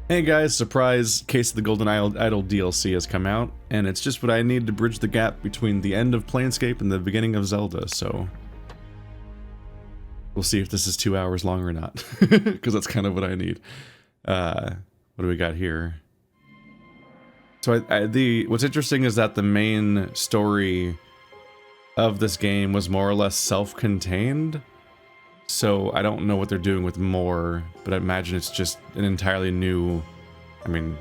Hey guys, surprise, Case of the Golden Idol DLC has come out, and it's just what I need to bridge the gap between the end of Planescape and the beginning of Zelda, so... We'll see if this is 2 hours long or not, because that's kind of what I need. What do we got here? So what's interesting is that the main story of this game was more or less self-contained. So I don't know what they're doing with more, but I imagine it's just an entirely new... I mean,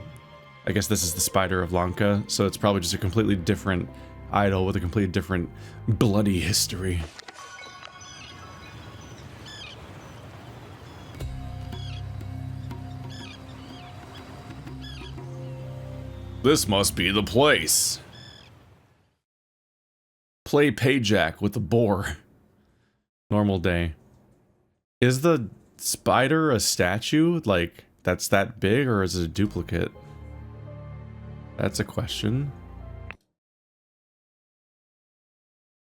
I guess this is the Spider of Lanka, so it's probably just a completely different idol with a completely different bloody history. This must be the place. Play Payjack with the boar. Normal day. Is the spider a statue? Like, that's that big, or is it a duplicate? That's a question.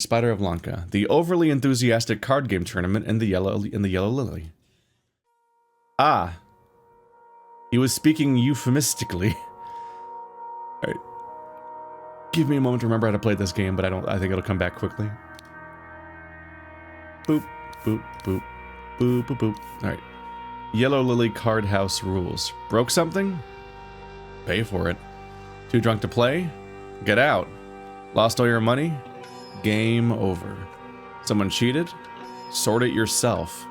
Spider of Lanka, the overly enthusiastic card game tournament in the yellow Lilly. Ah, he was speaking euphemistically. All right, give me a moment to remember how to play this game, but I think it'll come back quickly. Boop, boop, boop. Boop, boop, boop. Alright. Yellow Lily card house rules. Broke something? Pay for it. Too drunk to play? Get out. Lost all your money? Game over. Someone cheated? Sort it yourself.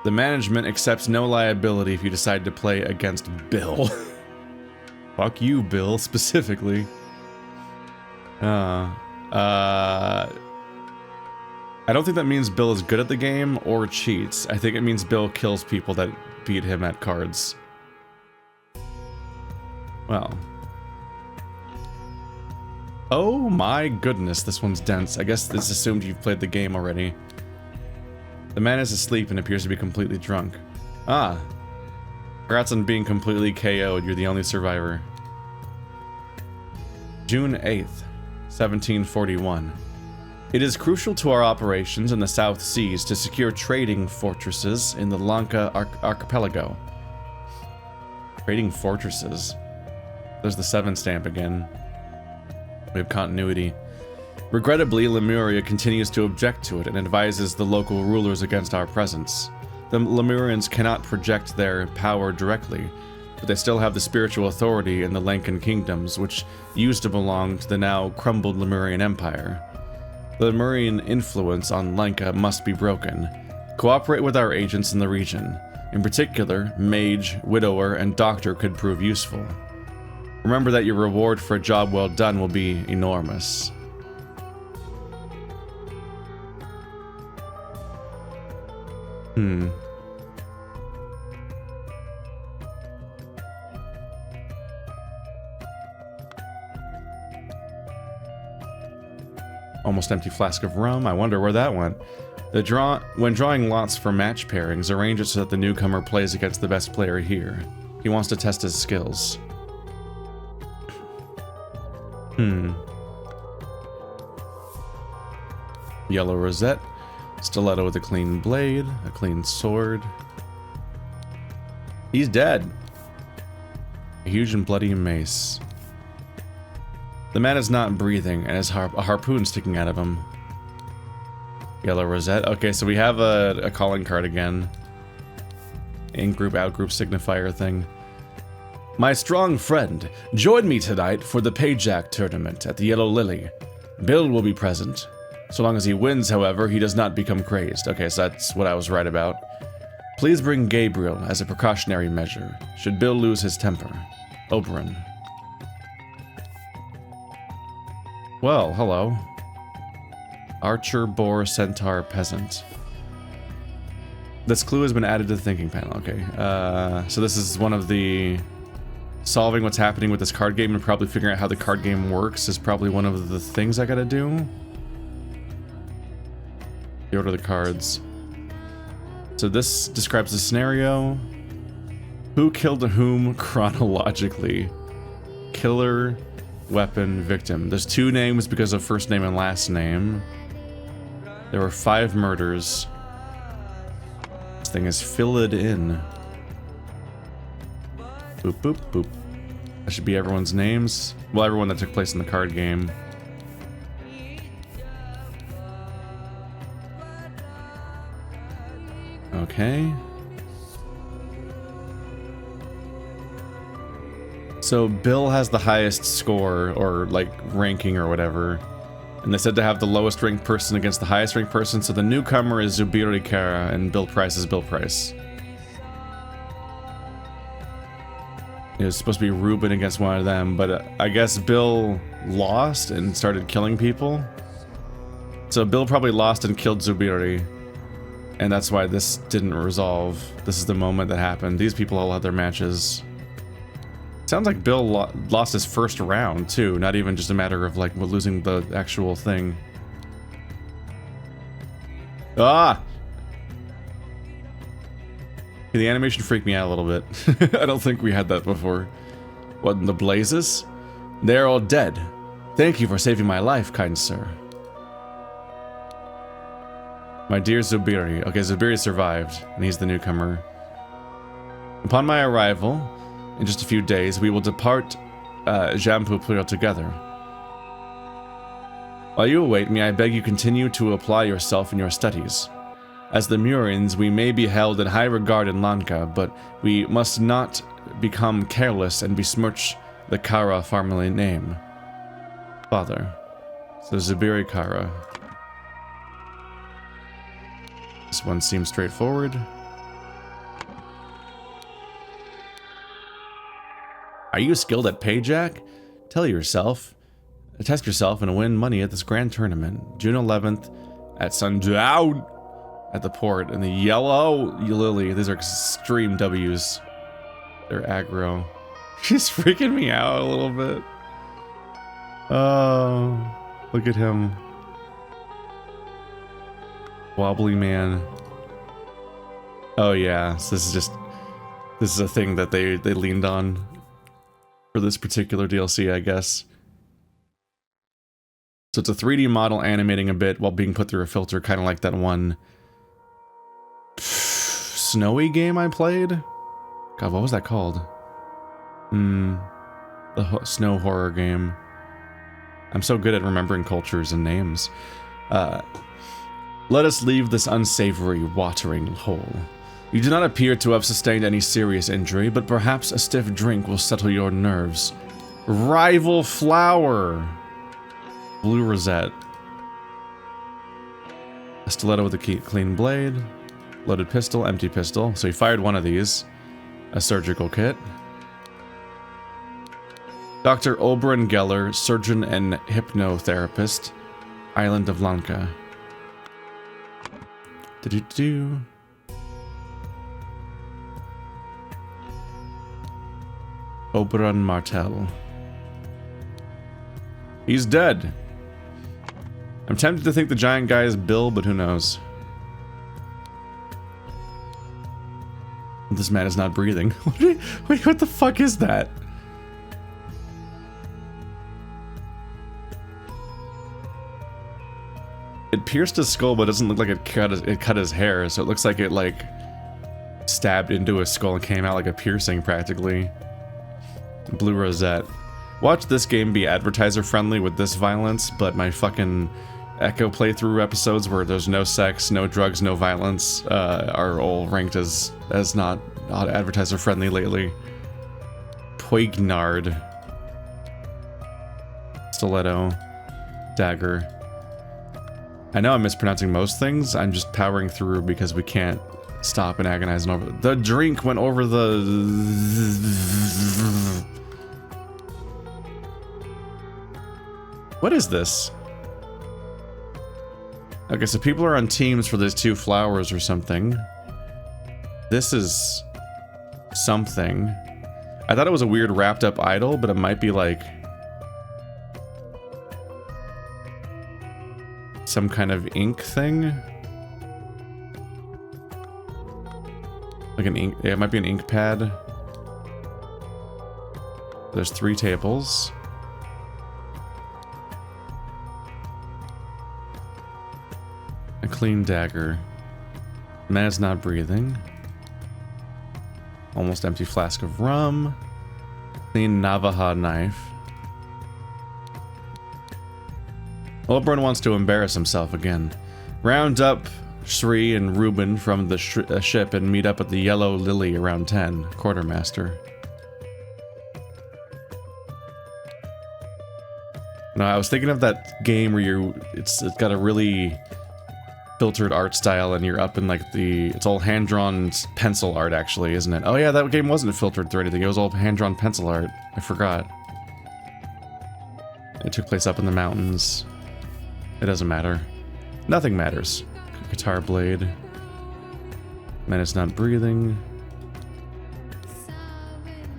The management accepts no liability if you decide to play against Bill. Fuck you, Bill, specifically. I don't think that means Bill is good at the game or cheats. I think it means Bill kills people that beat him at cards. Well. Oh my goodness, this one's dense. I guess this assumed you've played the game already. The man is asleep and appears to be completely drunk. Ah. Congrats on being completely KO'd. You're the only survivor. June 8th, 1741. It is crucial to our operations in the South Seas to secure trading fortresses in the Lanka archipelago. Trading fortresses. There's the 7 stamp again. We have continuity. Regrettably, Lemuria continues to object to it and advises the local rulers against our presence. The Lemurians cannot project their power directly, but they still have the spiritual authority in the Lankan kingdoms, which used to belong to the now crumbled Lemurian Empire. The Lemurian influence on Lanka must be broken. Cooperate with our agents in the region. In particular, Mage, Widower, and Doctor could prove useful. Remember that your reward for a job well done will be enormous. Almost empty flask of rum. I wonder where that went. When drawing lots for match pairings, arrange it so that the newcomer plays against the best player here. He wants to test his skills. Yellow rosette. Stiletto with a clean blade. A clean sword. He's dead. A huge and bloody mace. The man is not breathing, and has a harpoon sticking out of him. Yellow rosette. Okay, so we have a calling card again. In-group, out-group signifier thing. My strong friend, join me tonight for the Payjack tournament at the Yellow Lily. Bill will be present. So long as he wins, however, he does not become crazed. Okay, so that's what I was right about. Please bring Gabriel as a precautionary measure, should Bill lose his temper. Oberon. Well, hello. Archer, boar, centaur, peasant. This clue has been added to the thinking panel. Okay, so this is one of the... Solving what's happening with this card game and probably figuring out how the card game works is probably one of the things I gotta do. The order of the cards. So this describes the scenario. Who killed whom chronologically? Killer, weapon, victim. There's 2 names because of first name and last name. There were 5 murders. This thing is filled in. Boop, boop, boop. That should be everyone's names. Well, everyone that took place in the card game. Okay. So Bill has the highest score, or like ranking or whatever. And they said to have the lowest ranked person against the highest ranked person, so the newcomer is Zubiri Kara and Bill Price is Bill Price. It was supposed to be Ruben against one of them, but I guess Bill lost and started killing people. So Bill probably lost and killed Zubiri. And that's why this didn't resolve. This is the moment that happened. These people all had their matches. Sounds like Bill lost his first round, too. Not even just a matter of, like, losing the actual thing. Ah! The animation freaked me out a little bit. I don't think we had that before. What in the blazes? They're all dead. Thank you for saving my life, kind sir. My dear Zubiri. Okay, Zubiri survived, and he's the newcomer. Upon my arrival, in just a few days, we will depart Jampuplir together. While you await me, I beg you continue to apply yourself in your studies. As the Murians, we may be held in high regard in Lanka, but we must not become careless and besmirch the Kara family name. Father. So Zubiri Kara. This one seems straightforward. Are you skilled at Payjack? Test yourself and win money at this grand tournament. June 11th at sundown at the port. And the yellow Lilly. These are extreme W's. They're aggro. She's freaking me out a little bit. Oh, look at him. Wobbly man. Oh yeah, so this is a thing that they leaned on for this particular DLC, I guess. So it's a 3D model animating a bit while being put through a filter, kind of like that one snowy game I played. God, what was that called? The snow horror game. I'm so good at remembering cultures and names. Let us leave this unsavory watering hole. You do not appear to have sustained any serious injury, but perhaps a stiff drink will settle your nerves. Rival flower. Blue rosette. A stiletto with a clean blade. Loaded pistol, empty pistol. So he fired one of these. A surgical kit. Dr. Oberon Geller, surgeon and hypnotherapist. Island of Lanka. Oberon Martel. He's dead. I'm tempted to think the giant guy is Bill, but who knows? This man is not breathing. Wait, what the fuck is that? It pierced his skull, but it doesn't look like it cut his hair, so it looks like it, like, stabbed into his skull and came out like a piercing, practically. Blue rosette. Watch this game be advertiser-friendly with this violence, but my fucking Echo playthrough episodes where there's no sex, no drugs, no violence, are all ranked as not advertiser-friendly lately. Poignard. Stiletto. Dagger. I know I'm mispronouncing most things, I'm just powering through because we can't stop and agonize over. The drink went over the... What is this? Okay, so people are on teams for these two flowers or something. This is... something. I thought it was a weird wrapped up idol, but it might be like... some kind of ink thing. Like an ink, yeah, it might be an ink pad. There's 3 tables. A clean dagger. Man's not breathing. Almost empty flask of rum. Clean Navajo knife. Oberon wants to embarrass himself again. Round up Shri and Reuben from the ship and meet up at the Yellow Lily around 10. Quartermaster. No, I was thinking of that game where it's got a really filtered art style and you're up in like it's all hand-drawn pencil art actually, isn't it? Oh yeah, that game wasn't filtered through anything, it was all hand-drawn pencil art. I forgot. It took place up in the mountains. It doesn't matter. Nothing matters. Guitar blade. Man is not breathing.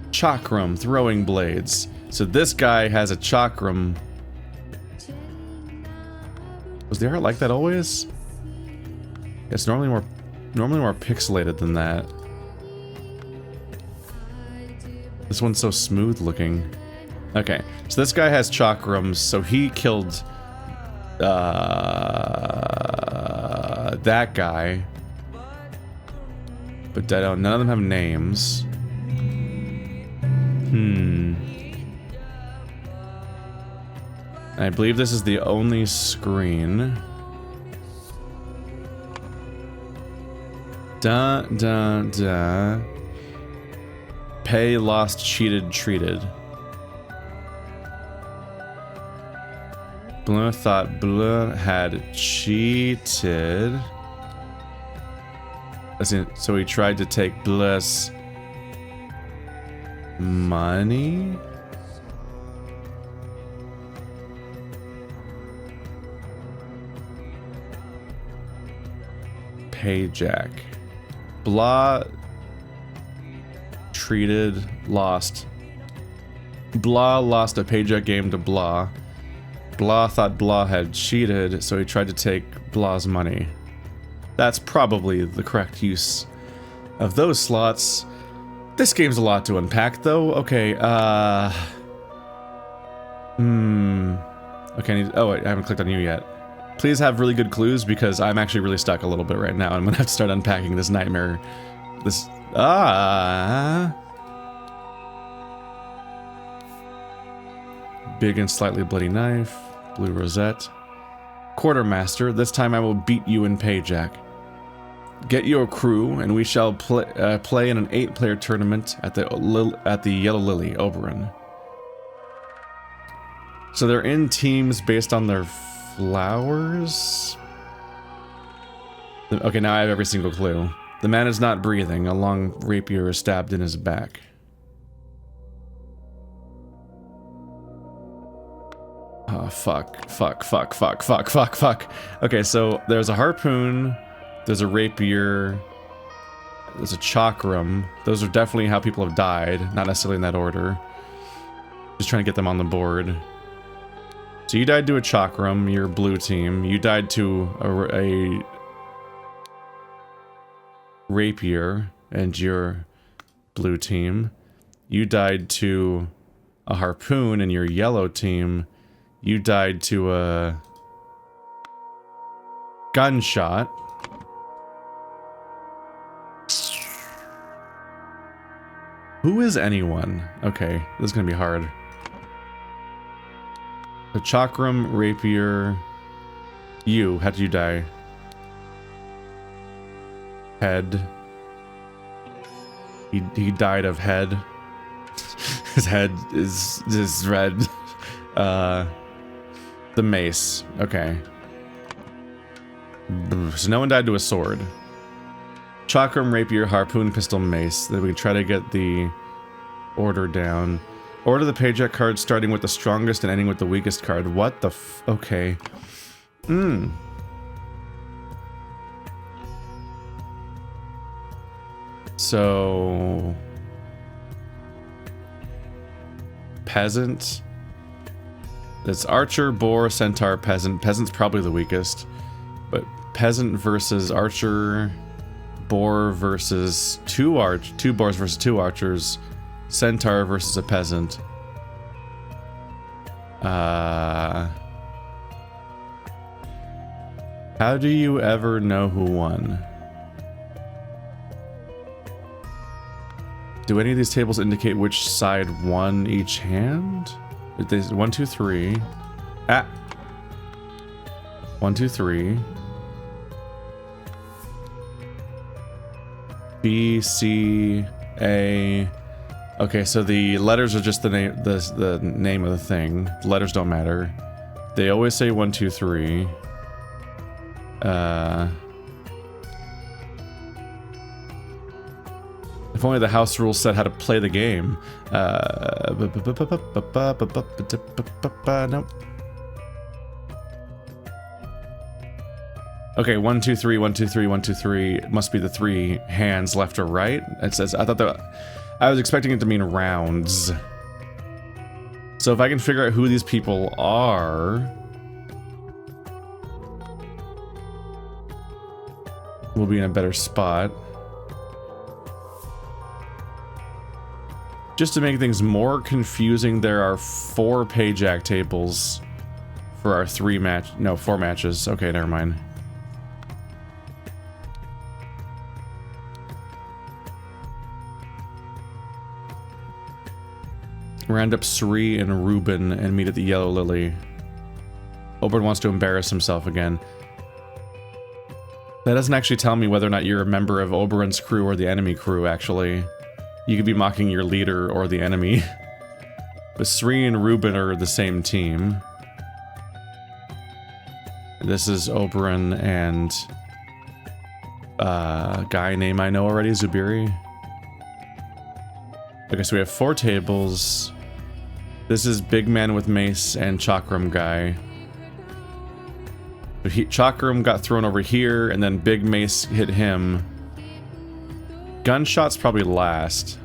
Chakram, throwing blades. So this guy has a chakram. Was the art like that always? It's normally more pixelated than that. This one's so smooth looking. Okay, so this guy has chakrams, so he killed that guy. But none of them have names. I believe this is the only screen. Pay, lost, cheated, treated. Blur thought Blur had cheated. So he tried to take Blur's money? Payjack. Blah treated, lost. Blah lost a payjack game to Blah. Blah thought Blah had cheated, so he tried to take Blah's money. That's probably the correct use of those slots. This game's a lot to unpack, though. Okay, Okay, oh, wait, I haven't clicked on you yet. Please have really good clues, because I'm actually really stuck a little bit right now. I'm gonna have to start unpacking this nightmare. Big and slightly bloody knife. Blue rosette. Quartermaster, this time I will beat you in Payjack. Get your crew, and we shall play in an 8-player tournament at the Yellow Lily, Oberon. So they're in teams based on their flowers? Okay, now I have every single clue. The man is not breathing. A long rapier is stabbed in his back. Oh, fuck. Okay, so there's a harpoon, there's a rapier, there's a chakram. Those are definitely how people have died, not necessarily in that order. Just trying to get them on the board. So you died to a chakram, your blue team. You died to a rapier, and your blue team. You died to a harpoon, and your yellow team. You died to a gunshot. Who is anyone? Okay, this is gonna be hard. The chakram, rapier. You, how did you die? Head. He died of head. His head is red. The mace. Okay. So no one died to a sword. Chakram, rapier, harpoon, pistol, mace. Then we try to get the order down. Order the payjack card starting with the strongest and ending with the weakest card. What the f... Okay. So... Peasant. It's archer, boar, centaur, peasant. Peasant's probably the weakest. But peasant versus archer. Boar versus two boars versus two archers. Centaur versus a peasant. How do you ever know who won? Do any of these tables indicate which side won each hand? 1, 2, 3. Ah. 1, 2, 3. B, C, A. Okay, so the letters are just the name of the thing. The letters don't matter. They always say 1, 2, 3. If only the house rules said how to play the game. Nope. Okay, 1, 2, 3, 1, 2, 3, 1, 2, 3. It must be the 3 hands left or right. It says, I thought that, I was expecting it to mean rounds. So if I can figure out who these people are, we'll be in a better spot. Just to make things more confusing, there are 4 payjack tables for our 4 matches. Okay, never mind. Round up Sri and Ruben and meet at the Yellow Lily. Oberyn wants to embarrass himself again. That doesn't actually tell me whether or not you're a member of Oberyn's crew or the enemy crew, actually. You could be mocking your leader or the enemy. But Sri and Ruben are the same team. This is Oberyn and guy name I know already, Zubiri. Okay, so we have 4 tables. This is Big Man with Mace and Chakram guy. Chakram got thrown over here, and then Big Mace hit him. Gunshots probably last.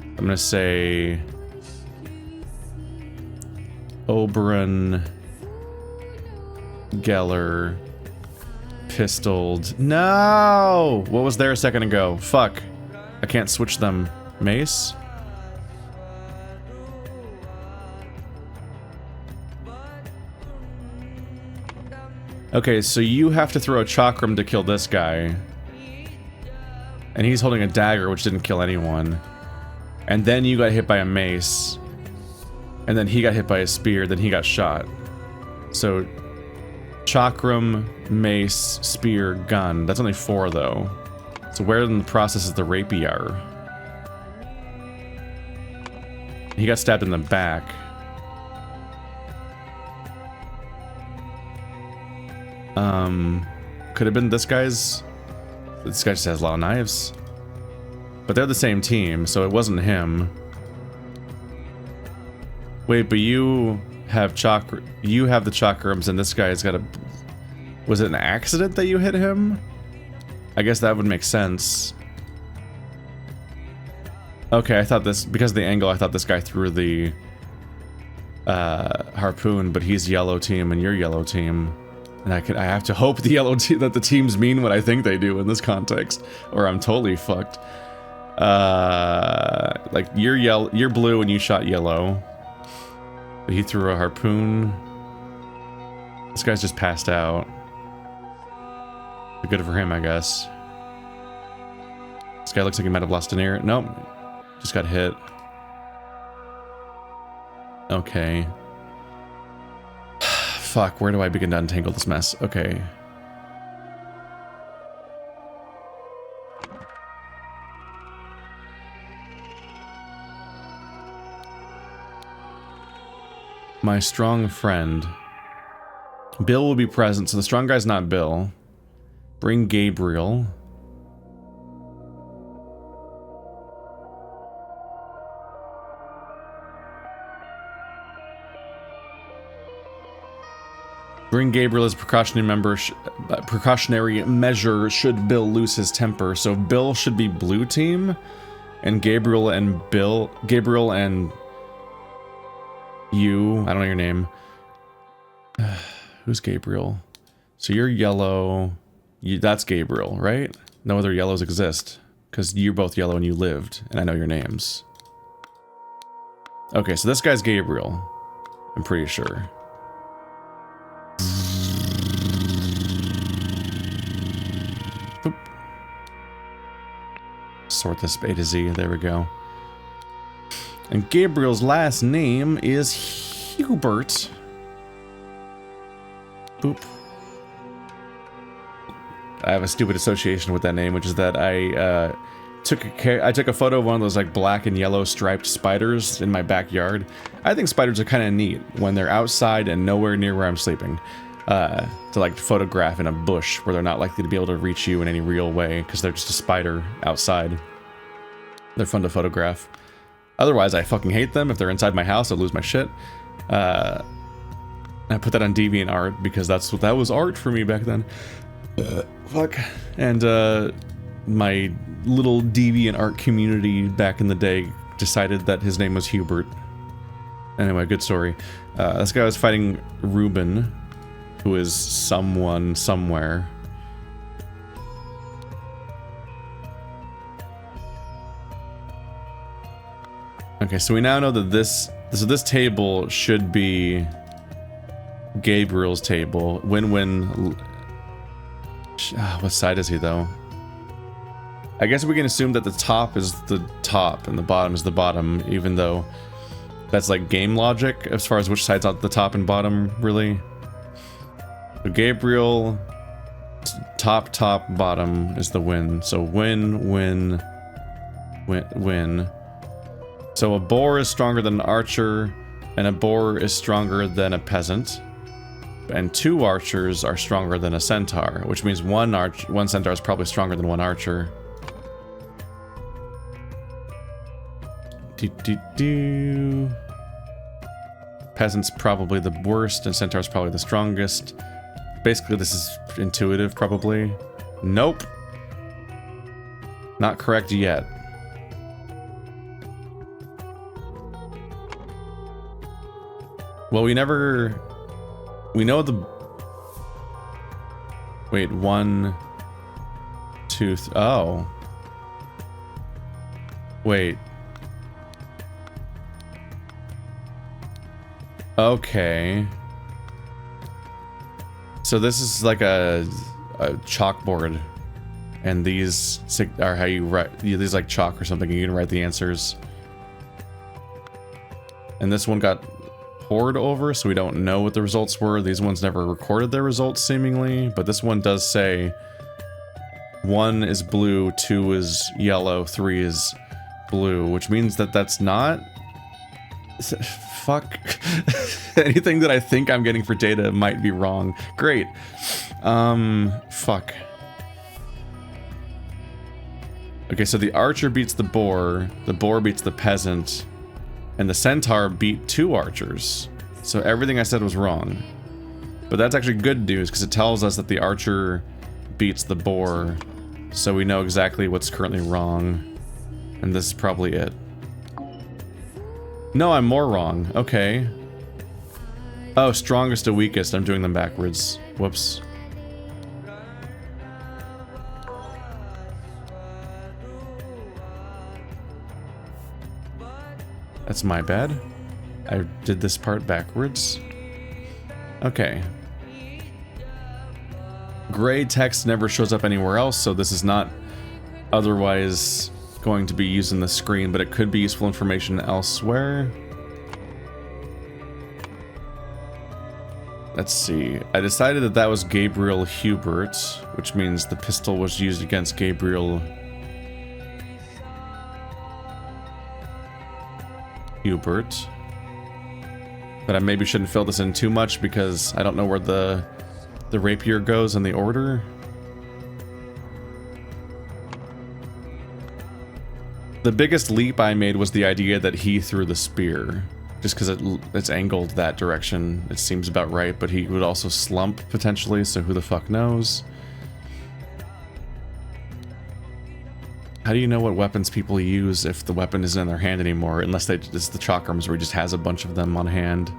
I'm gonna say Oberyn, Geller, pistoled. No! What was there a second ago? Fuck. I can't switch them. Mace? Okay, so you have to throw a chakram to kill this guy. And he's holding a dagger, which didn't kill anyone. And then you got hit by a mace. And then he got hit by a spear, then he got shot. So, chakram, mace, spear, gun. That's only 4, though. So where in the process is the rapier? He got stabbed in the back. Could have been this guy's... This guy just has a lot of knives. But they're the same team, so it wasn't him. Wait, but you have you have the chakrams and this guy's got a... Was it an accident that you hit him? I guess that would make sense. Okay, I thought this... Because of the angle, I thought this guy threw the... harpoon, but he's yellow team and you're yellow team. And I have to hope the yellow that the teams mean what I think they do in this context, or I'm totally fucked. Like you're blue and you shot yellow. But he threw a harpoon. This guy's just passed out. Good for him, I guess. This guy looks like he might have lost an ear. Nope, just got hit. Okay. Fuck, where do I begin to untangle this mess? Okay. My strong friend. Bill will be present, so the strong guy's not Bill. Bring Gabriel. Bring Gabriel as precautionary measure should Bill lose his temper. So Bill should be blue team, and Gabriel and you. I don't know your name. Who's Gabriel? So you're yellow. That's Gabriel, right? No other yellows exist because you're both yellow and you lived, and I know your names. Okay, so this guy's Gabriel. I'm pretty sure. sort this A to Z. There we go. And Gabriel's last name is Hubert. Boop. I have a stupid association with that name, which is that I took a photo of one of those like black and yellow striped spiders in my backyard. I think spiders are kind of neat when they're outside and nowhere near where I'm sleeping. To like photograph in a bush where they're not likely to be able to reach you in any real way because they're just a spider outside. They're fun to photograph. Otherwise, I fucking hate them. If they're inside my house, I'll lose my shit. I put that on DeviantArt because that was art for me back then. Fuck. And my little DeviantArt community back in the day decided that his name was Hubert. Anyway, good story. This guy was fighting Ruben, who is someone somewhere. Okay, so we now know that this table should be Gabriel's table. Win-win. What side is he, though? I guess we can assume that the top is the top and the bottom is the bottom, even though that's like game logic as far as which side's on the top and bottom, really. So Gabriel, top, bottom is the win. So win, win, win, win. So a boar is stronger than an archer, and a boar is stronger than a peasant. And 2 archers are stronger than a centaur, which means one centaur is probably stronger than 1 archer. Peasant's probably the worst, and centaur's probably the strongest. Basically, this is intuitive, probably. Nope. Not correct yet. Well, we know the... Wait, 1, 2, oh. Wait. Okay. So this is like a chalkboard. And these are how you write... These like chalk or something, you can write the answers. And this one got poured over, so we don't know what the results were. These ones never recorded their results, seemingly, but this one does say 1 is blue, 2 is yellow, 3 is blue, which means that that's not... Fuck. Anything that I think I'm getting for data might be wrong. Great. Fuck. Okay, so the archer beats the boar beats the peasant, and the centaur beat 2 archers. So everything I said was wrong. But that's actually good news, because it tells us that the archer beats the boar, so we know exactly what's currently wrong. And this is probably it. No, I'm more wrong. Okay. Oh, strongest to weakest. I'm doing them backwards. Whoops. That's my bad. I did this part backwards. Okay. Gray text never shows up anywhere else, so this is not otherwise going to be used in the screen, but it could be useful information elsewhere. Let's see. I decided that that was Gabriel Hubert, which means the pistol was used against Gabriel Hubert. But I maybe shouldn't fill this in too much because I don't know where the rapier goes in the order. The biggest leap I made was the idea that he threw the spear. Just because it's angled that direction. It seems about right, but he would also slump potentially, so who the fuck knows? How do you know what weapons people use if the weapon isn't in their hand anymore? Unless it's the chalk arms where he just has a bunch of them on hand.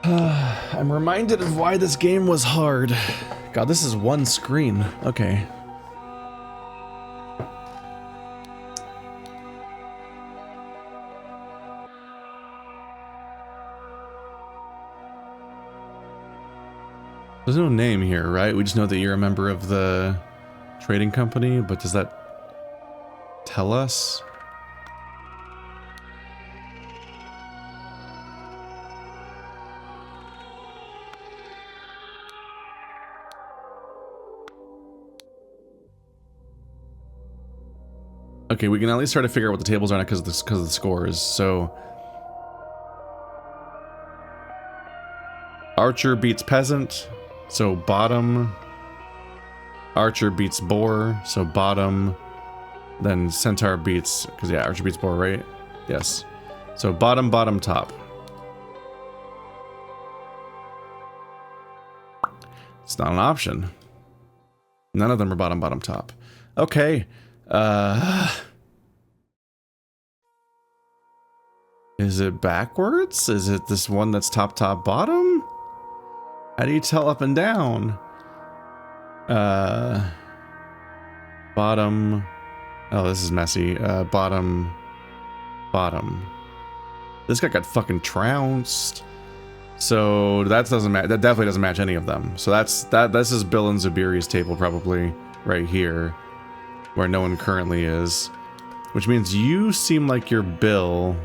I'm reminded of why this game was hard. God, this is one screen. Okay. There's no name here, right? We just know that you're a member of the trading company, but does that tell us? Okay, we can at least try to figure out what the tables are because of the scores. So Archer beats Peasant, so bottom. Archer beats Boar, so bottom. Then Centaur beats, because yeah, Archer beats Boar, right? Yes. So bottom, bottom, top. It's not an option. None of them are bottom, bottom, top. Okay. Is it backwards? Is it this one that's top, top, bottom? How do you tell up and down? Bottom. Oh, this is messy. Bottom. Bottom. This guy got fucking trounced. So that doesn't match. That definitely doesn't match any of them. So this is Bill and Zubiri's table probably right here, where no one currently is, which means you seem like you're Bill.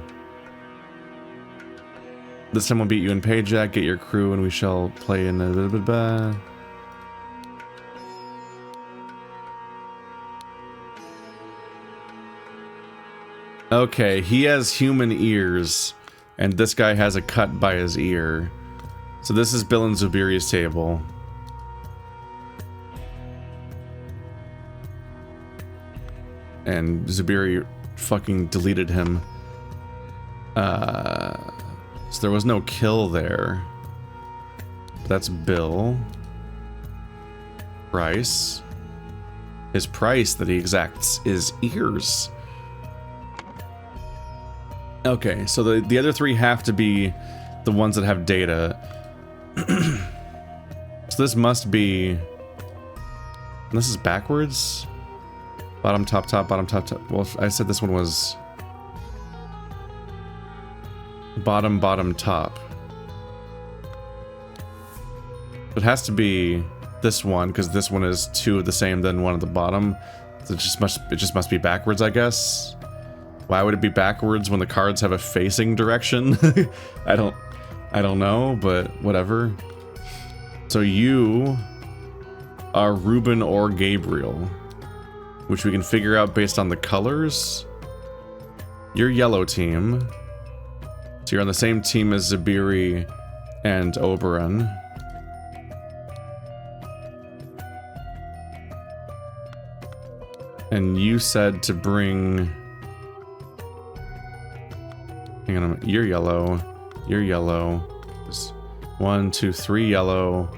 This time we'll beat you in Payjack, get your crew, and we shall play in a bit. Okay, he has human ears, and this guy has a cut by his ear. So this is Bill and Zubiri's table. And Zubiri fucking deleted him. So there was no kill there. That's Bill. Price. His price that he exacts is ears. Okay, so the other three have to be the ones that have data. So this must be... This is backwards? Bottom, top, top, bottom, top, top. Well, I said this one was... Bottom, bottom, top. It has to be this one, because this one is two of the same than one at the bottom. So it just must be backwards, I guess. Why would it be backwards when the cards have a facing direction? I don't know, but whatever. So you are Ruben or Gabriel, which we can figure out based on the colors. You're yellow team. So you're on the same team as Zubiri and Oberon. And you said to bring... Hang on a minute. You're yellow. You're yellow. There's 1, 2, 3 yellow.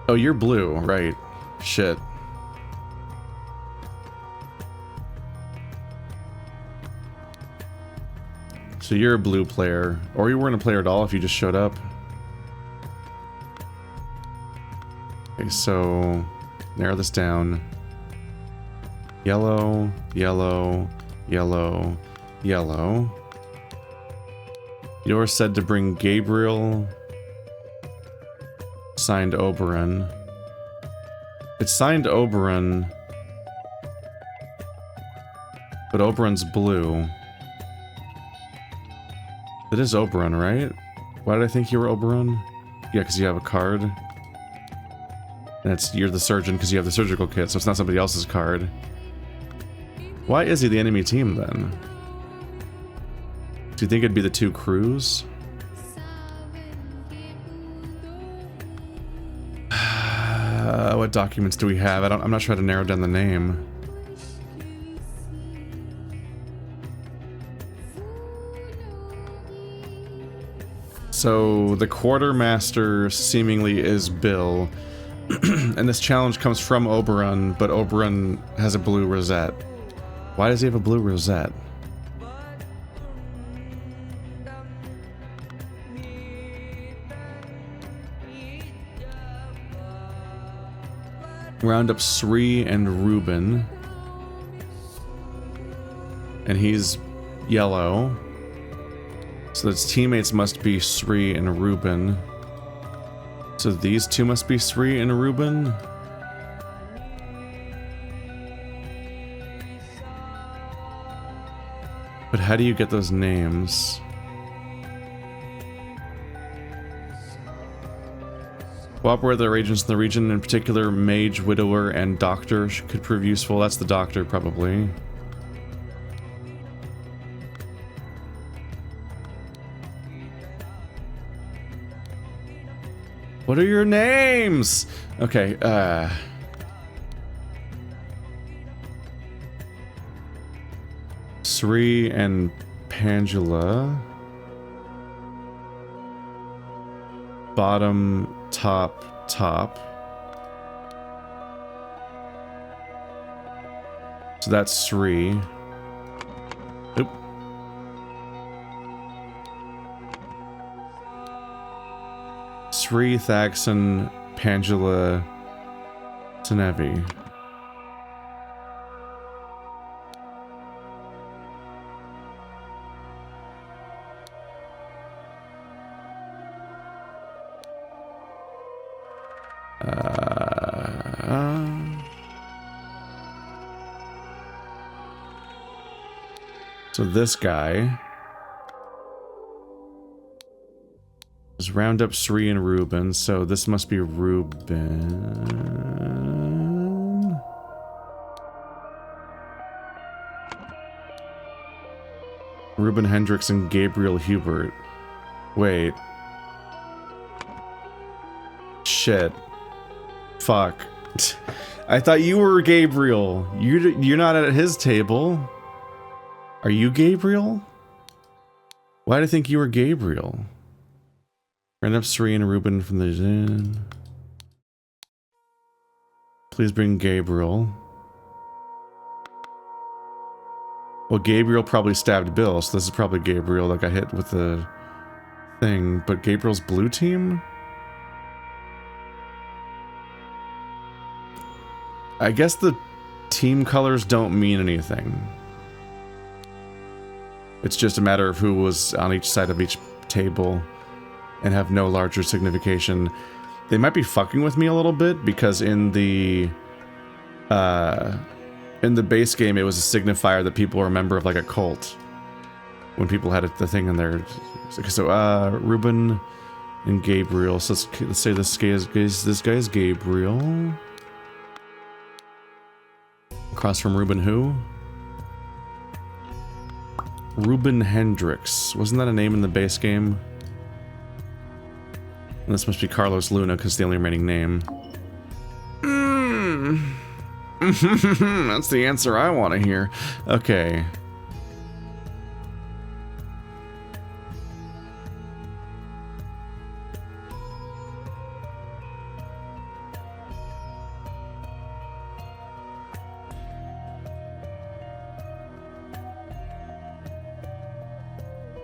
Oh, you're blue, right. Shit. So you're a blue player. Or you weren't a player at all if you just showed up. Okay, so... Narrow this down. Yellow, yellow, yellow, yellow. You're said to bring Gabriel. Signed Oberon. It's signed Oberon. But Oberon's blue. It is Oberon, right? Why did I think you were Oberon? Yeah, because you have a card. And you're the surgeon because you have the surgical kit, so it's not somebody else's card. Why is he the enemy team, then? Do you think it'd be the two crews? What documents do we have? I'm not sure how to narrow down the name. So, the quartermaster seemingly is Bill. And this challenge comes from Oberon, but Oberon has a blue rosette. Why does he have a blue rosette? Round up Sri and Ruben. And he's yellow. So So its teammates must be Sri and Ruben. So these two must be Sri and Ruben. But how do you get those names? Cooperate with other agents in the region, in particular Mage, Widower, and Doctor could prove useful. That's the Doctor, probably. What are your names? Okay, Sri and Pangela. Bottom, top, top. So that's Sri. Oop. Sri, Thaxon, Pangela, Tanevi. So this guy is round up Sri and Ruben, so this must be Ruben. Ruben Hendricks and Gabriel Hubert. Wait. Shit. Fuck. I thought you were Gabriel. You're not at his table. Are you Gabriel? Why did I think you were Gabriel? Round up Sri and Ruben from the inn. Please bring Gabriel. Well, Gabriel probably stabbed Bill, so this is probably Gabriel that got hit with the thing. But Gabriel's blue team? I guess the team colors don't mean anything. It's just a matter of who was on each side of each table and have no larger signification. They might be fucking with me a little bit because in the base game it was a signifier that people were a member of like a cult when people had the thing in there. So Ruben and Gabriel. So let's say this guy is Gabriel. Across from Ruben who? Ruben Hendricks. Wasn't that a name in the base game? And this must be Carlos Luna, because the only remaining name. That's the answer I want to hear. Okay.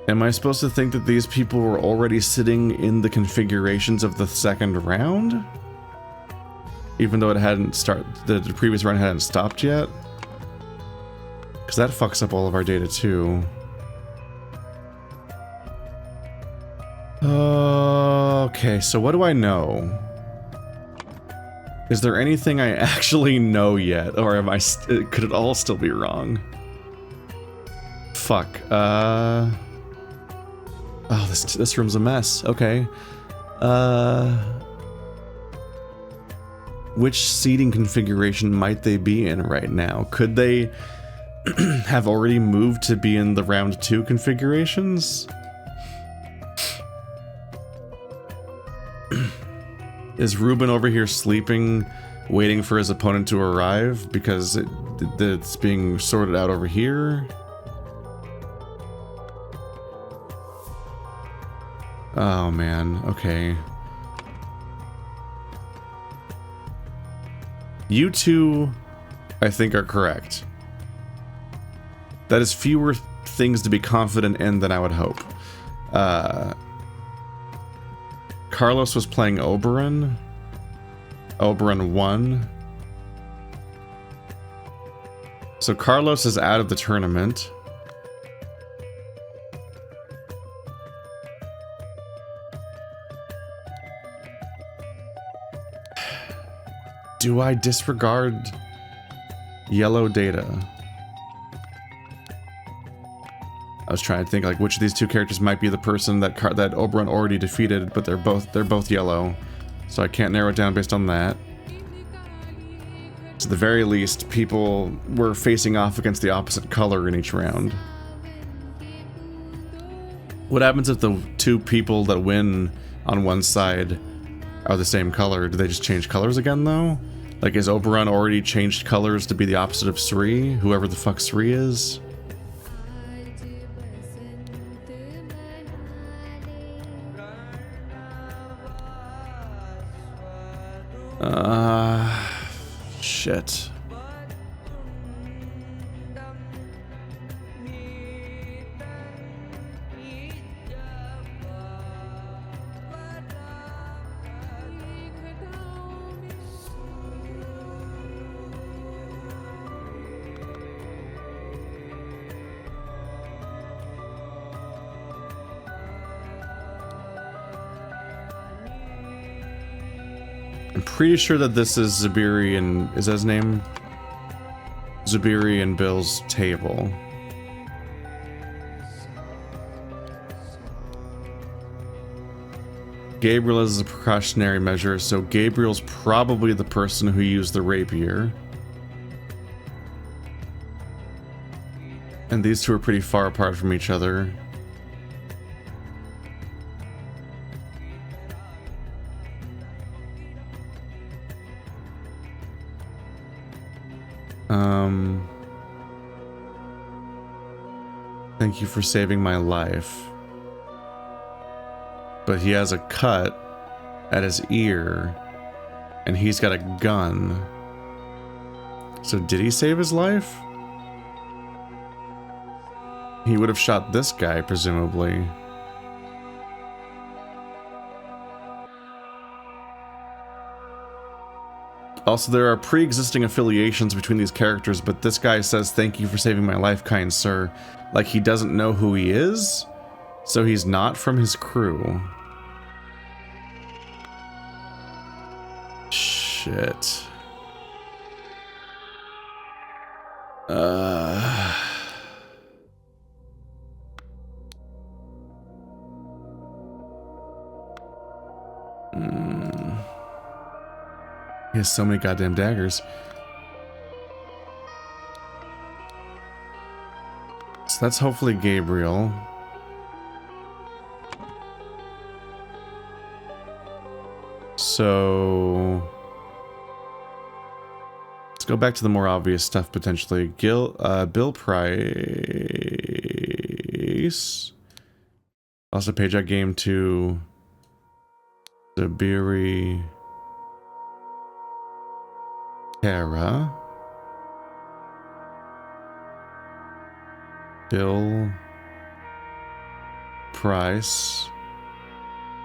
Am I supposed to think that these people were already sitting in the configurations of the second round? Even though it hadn't started, the previous round hadn't stopped yet? Because that fucks up all of our data too. Okay, so what do I know? Is there anything I actually know yet? Or am I could it all still be wrong? Fuck, oh, this room's a mess. Okay. Which seating configuration might they be in right now? Could they have already moved to be in the round 2 configurations? Is Ruben over here sleeping, waiting for his opponent to arrive because it's being sorted out over here? Oh man, okay. You two, I think, are correct. That is fewer things to be confident in than I would hope. Carlos was playing Oberon. Oberon won. So Carlos is out of the tournament. Do I disregard yellow data? I was trying to think like which of these two characters might be the person that that Oberon already defeated, but they're both yellow, so I can't narrow it down based on that. So at the very least, people were facing off against the opposite color in each round. What happens if the two people that win on one side are the same color? Do they just change colors again though? Like, is Oberon already changed colors to be the opposite of Sri? Whoever the fuck Sri is? Shit. I'm pretty sure that this is Zubiri and... is that his name? Zubiri and Bill's table. Gabriel is a precautionary measure, so Gabriel's probably the person who used the rapier. And these two are pretty far apart from each other. Thank you for saving my life. But he has a cut at his ear, and he's got a gun. So did he save his life? He would have shot this guy, presumably. Also, there are pre-existing affiliations between these characters, but this guy says, "Thank you for saving my life, kind sir." Like he doesn't know who he is, so he's not from his crew. Shit. He has so many goddamn daggers. So that's hopefully Gabriel. So let's go back to the more obvious stuff potentially. Bill Price. Also page out game to Zubiri. Tara. Bill Price.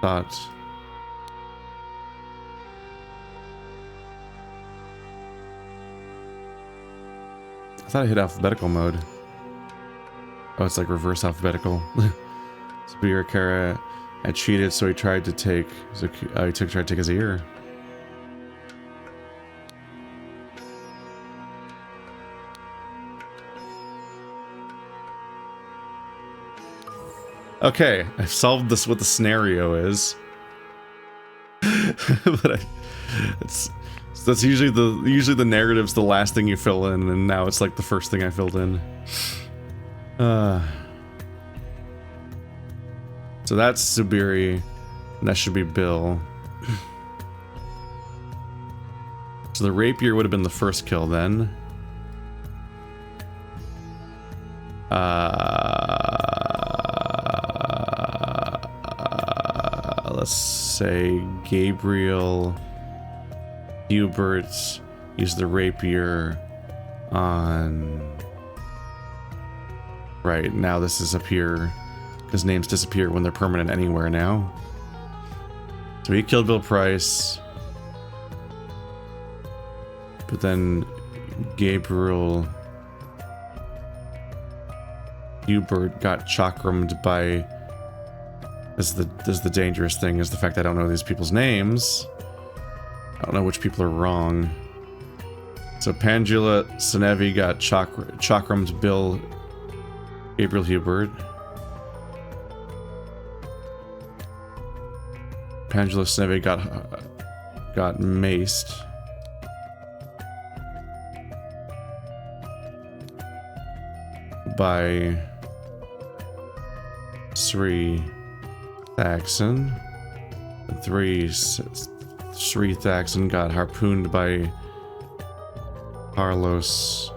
Thought. I thought I hit alphabetical mode. Oh, it's like reverse alphabetical. Spear Kara had cheated, so he tried to take. Tried to take his ear. Okay, I've solved this. What the scenario is, but that's usually the narrative's the last thing you fill in, and now it's like the first thing I filled in. So that's Zubiri, and that should be Bill. So the rapier would have been the first kill then. Let's say Gabriel Hubert used the rapier on... Right, now this is up here, because names disappear when they're permanent anywhere now. So he killed Bill Price. But then Gabriel Hubert got chakrammed by... This is the dangerous thing, is the fact that I don't know these people's names. I don't know which people are wrong. So Pangela Senevi got Chakram's Bill Gabriel Hubert. Pangela Senevi got maced. By Sri Thaxon. Sri Thaxon got harpooned by Carlos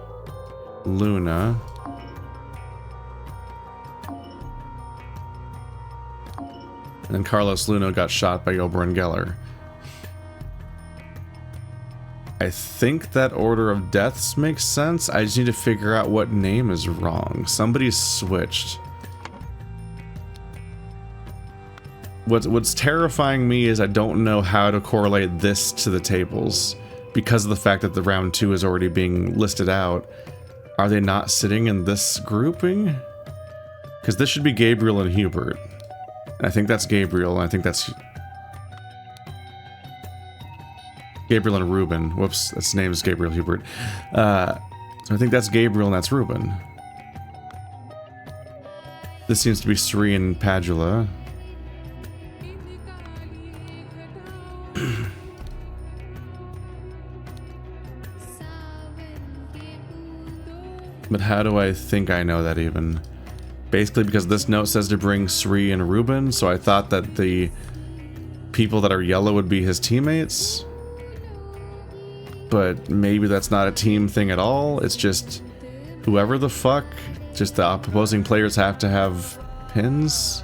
Luna. And then Carlos Luna got shot by Oberyn Geller. I think that order of deaths makes sense. I just need to figure out what name is wrong. Somebody's switched. What's terrifying me is I don't know how to correlate this to the tables because of the fact that the round 2 is already being listed out. Are they not sitting in this grouping? Because this should be Gabriel and Hubert. And I think that's Gabriel, and I think that's Gabriel and Ruben. Whoops, his name is Gabriel Hubert. So I think that's Gabriel and that's Ruben. This seems to be Sri and Padula. But how do I think I know that even? Basically because this note says to bring Sri and Ruben, so I thought that the people that are yellow would be his teammates. But maybe that's not a team thing at all. It's just whoever the fuck. Just the opposing players have to have pins.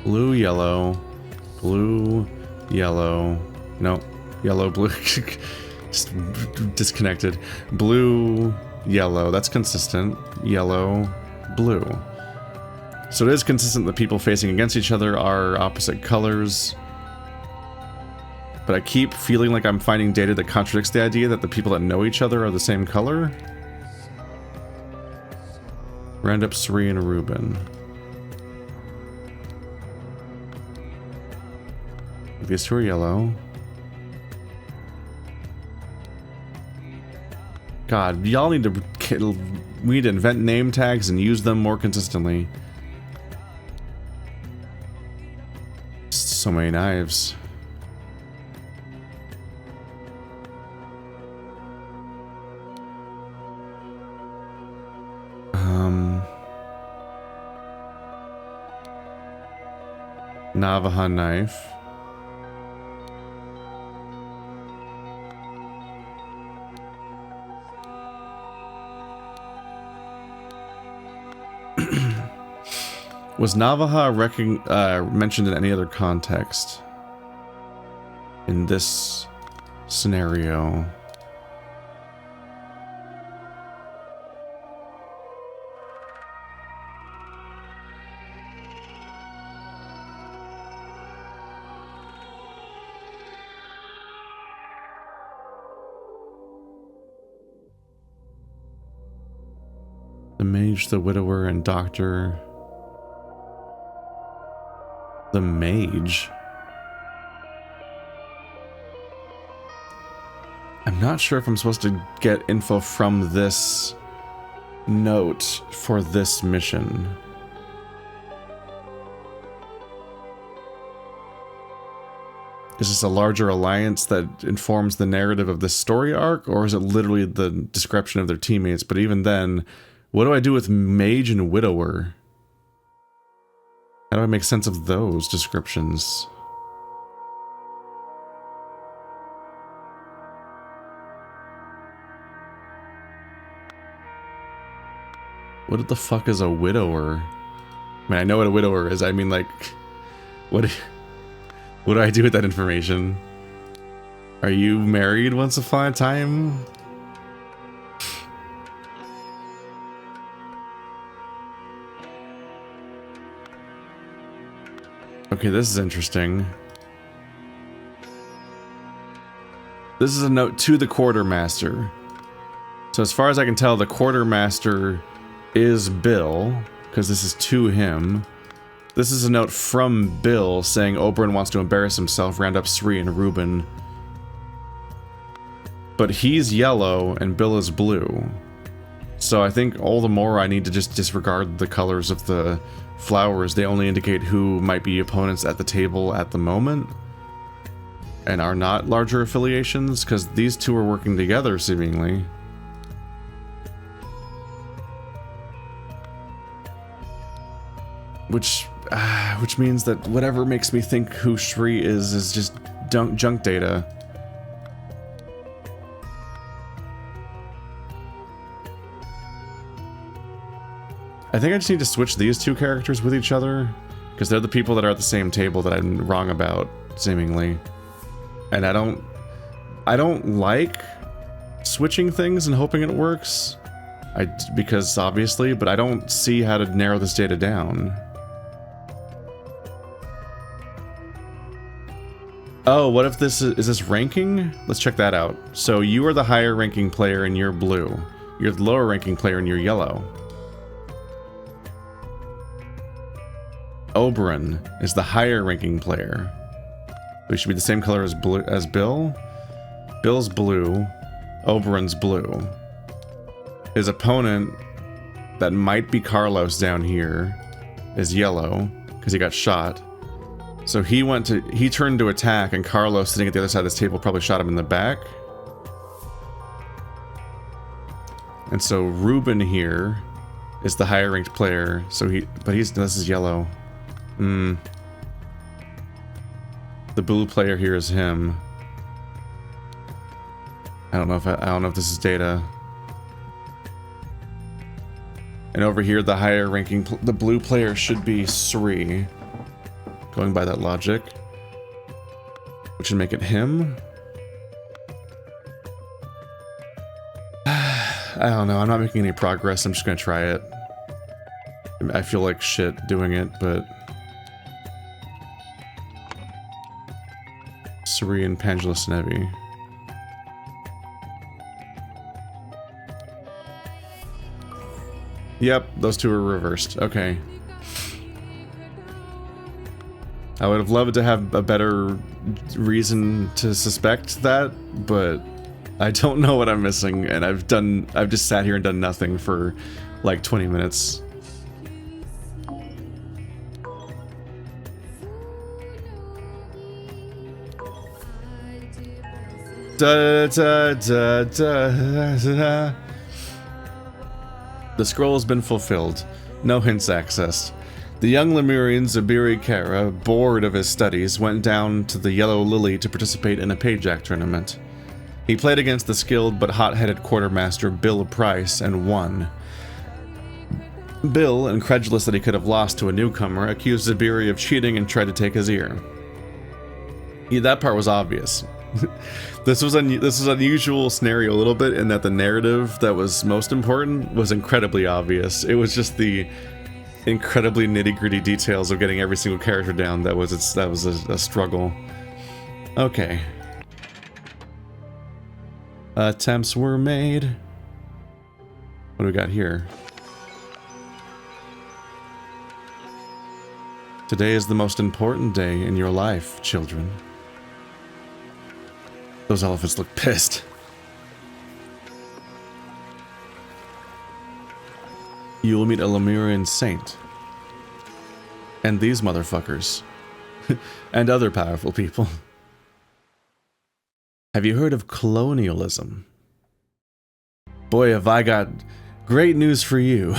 Blue, yellow, no, yellow, blue, just disconnected. Blue, yellow, that's consistent. Yellow, blue. So it is consistent that people facing against each other are opposite colors. But I keep feeling like I'm finding data that contradicts the idea that the people that know each other are the same color. Round up Sri and Ruben. These two are yellow. God, y'all need to... We need to invent name tags and use them more consistently. So many knives. Navajo knife. Was Navajo mentioned in any other context in this scenario? The mage, the widower, and doctor. The mage. I'm not sure if I'm supposed to get info from this note for this mission. Is this a larger alliance that informs the narrative of this story arc, or is it literally the description of their teammates? But even then, what do I do with mage and widower? How do I make sense of those descriptions? What the fuck is a widower? I mean, I know what a widower is. I mean, like, what do I do with that information? Are you married once upon a time? Okay, this is interesting. This is a note to the quartermaster. So as far as I can tell, the quartermaster is Bill, because this is to him. This is a note from Bill saying Oberon wants to embarrass himself, round up Sri and Reuben. But he's yellow and Bill is blue. So I think all the more I need to just disregard the colors of the flowers. They only indicate who might be opponents at the table at the moment. And are not larger affiliations, because these two are working together, seemingly. Which means that whatever makes me think who Shri is just junk data. I think I just need to switch these two characters with each other, because they're the people that are at the same table that I'm wrong about, seemingly. And I don't like switching things and hoping it works. Because obviously, but I don't see how to narrow this data down. Oh, what if this is this ranking? Let's check that out. So you are the higher ranking player and you're blue. You're the lower ranking player and you're yellow. Oberon is the higher ranking player. We should be the same color as Bill. Bill's blue. Oberon's blue. His opponent, that might be Carlos down here, is yellow because he got shot. So he turned to attack, and Carlos sitting at the other side of this table probably shot him in the back. And so Reuben here is the higher ranked player. So this is yellow. The blue player here is him. I don't know if this is data. And over here, the higher ranking, the blue player should be Sri. Going by that logic, which would make it him. I don't know. I'm not making any progress. I'm just gonna try it. I feel like shit doing it, but Sri and Pangela Nevi. Yep, those two are reversed. Okay. I would have loved to have a better reason to suspect that, but I don't know what I'm missing, and I've just sat here and done nothing for like 20 minutes. Da, da, da, da, da. The scroll has been fulfilled. No hints accessed. The young Lemurian Zabiri Kara, bored of his studies, went down to the Yellow Lily to participate in a payjack tournament. He played against the skilled but hot-headed quartermaster Bill Price and won. Bill, incredulous that he could have lost to a newcomer, accused Zabiri of cheating and tried to take his ear. That part was obvious. This was an unusual scenario a little bit in that the narrative that was most important was incredibly obvious. It was just the incredibly nitty-gritty details of getting every single character down that was a struggle. Okay. Attempts were made. What do we got here? Today is the most important day in your life, children. Those elephants look pissed. You will meet a Lemurian saint. And these motherfuckers. And other powerful people. Have you heard of colonialism? Boy, have I got great news for you.